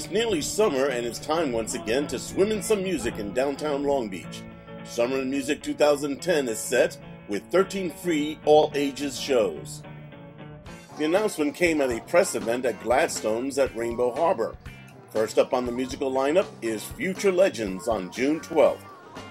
It's nearly summer, and it's time once again to swim in some music in downtown Long Beach. Summer in Music 2010 is set with 13 free all-ages shows. The announcement came at a press event at Gladstone's at Rainbow Harbor. First up on the musical lineup is Future Legends on June 12th.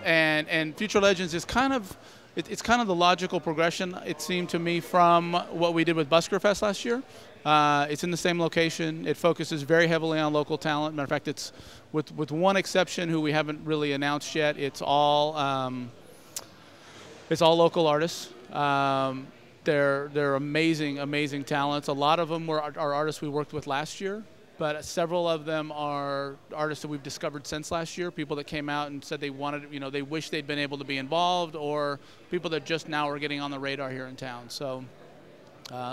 And Future Legends is kind of the logical progression, it seemed to me, from what we did with Busker Fest last year. It's in the same location. It focuses very heavily on local talent. Matter of fact, it's with one exception who we haven't really announced yet. It's all local artists. They're amazing talents. A lot of them are artists we worked with last year, but several of them are artists that we've discovered since last year. People that came out and said they wanted, they wish they'd been able to be involved, or people that just now are getting on the radar here in town. So.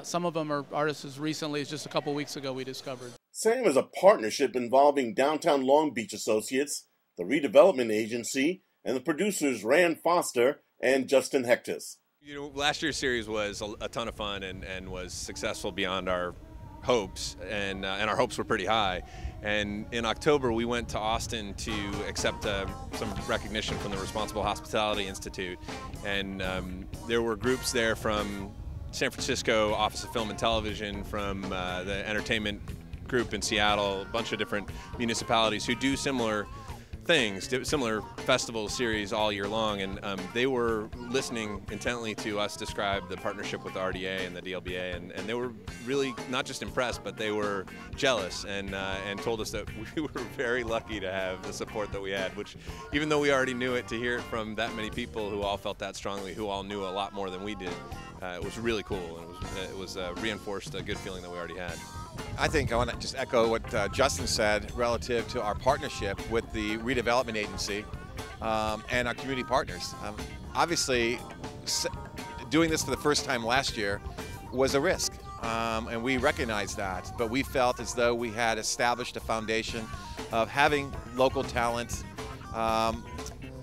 Some of them are artists as recently as just a couple weeks ago we discovered. SAM is a partnership involving Downtown Long Beach Associates, the Redevelopment Agency, and the producers Rand Foster and Justin Hectus. Last year's series was a ton of fun and was successful beyond our hopes, and our hopes were pretty high. And in October, we went to Austin to accept some recognition from the Responsible Hospitality Institute, and there were groups there from San Francisco Office of Film and Television, from the entertainment group in Seattle, a bunch of different municipalities who do similar things, similar festival series all year long, and they were listening intently to us describe the partnership with the RDA and the DLBA, and they were really not just impressed, but they were jealous and told us that we were very lucky to have the support that we had, which, even though we already knew it, to hear it from that many people who all felt that strongly, who all knew a lot more than we did, it was really cool, and it was reinforced a good feeling that we already had. I think I want to just echo what Justin said relative to our partnership with the Redevelopment Agency and our community partners. Obviously, doing this for the first time last year was a risk, and we recognized that, but we felt as though we had established a foundation of having local talent on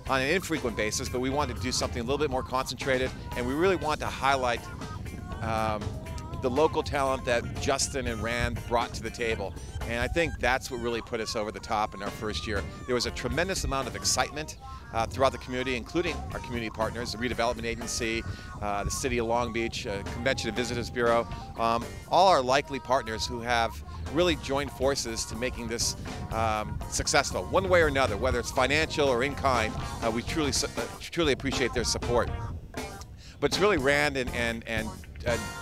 an infrequent basis, but we wanted to do something a little bit more concentrated, and we really want to highlight the local talent that Justin and Rand brought to the table. And I think that's what really put us over the top in our first year. There was a tremendous amount of excitement throughout the community, including our community partners, the Redevelopment Agency, the City of Long Beach, Convention and Visitors Bureau, all our likely partners who have really joined forces to making this successful, one way or another, whether it's financial or in kind. We truly appreciate their support. But it's really Rand and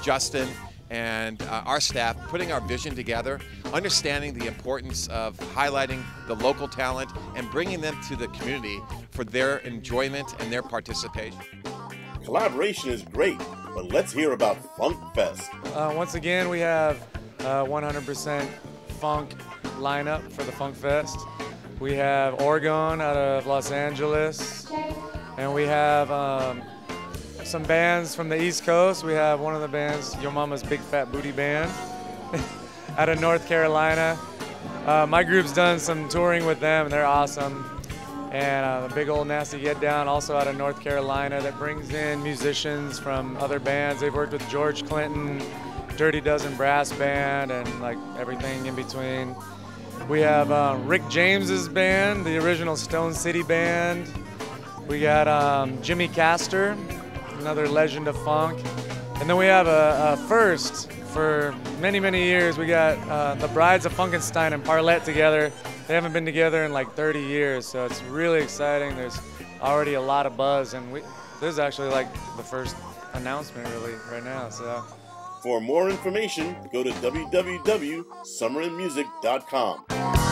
Justin and our staff putting our vision together, understanding the importance of highlighting the local talent and bringing them to the community for their enjoyment and their participation. Collaboration is great, but let's hear about Funk Fest. Once again, we have 100% funk lineup for the Funk Fest. We have Oregon out of Los Angeles, and we have some bands from the East Coast. We have one of the bands, Yo Mama's Big Fat Booty Band, out of North Carolina. My group's done some touring with them, and they're awesome. And the Big Old Nasty Get Down, also out of North Carolina, that brings in musicians from other bands. They've worked with George Clinton, Dirty Dozen Brass Band, and like everything in between. We have Rick James's band, the original Stone City Band. We got Jimmy Castor, another legend of funk. And then we have a first for many, many years. We got the Brides of Funkenstein and Parlette together. They haven't been together in like 30 years, so it's really exciting. There's already a lot of buzz, and this is actually like the first announcement really right now. So, for more information, go to www.summerinmusic.com.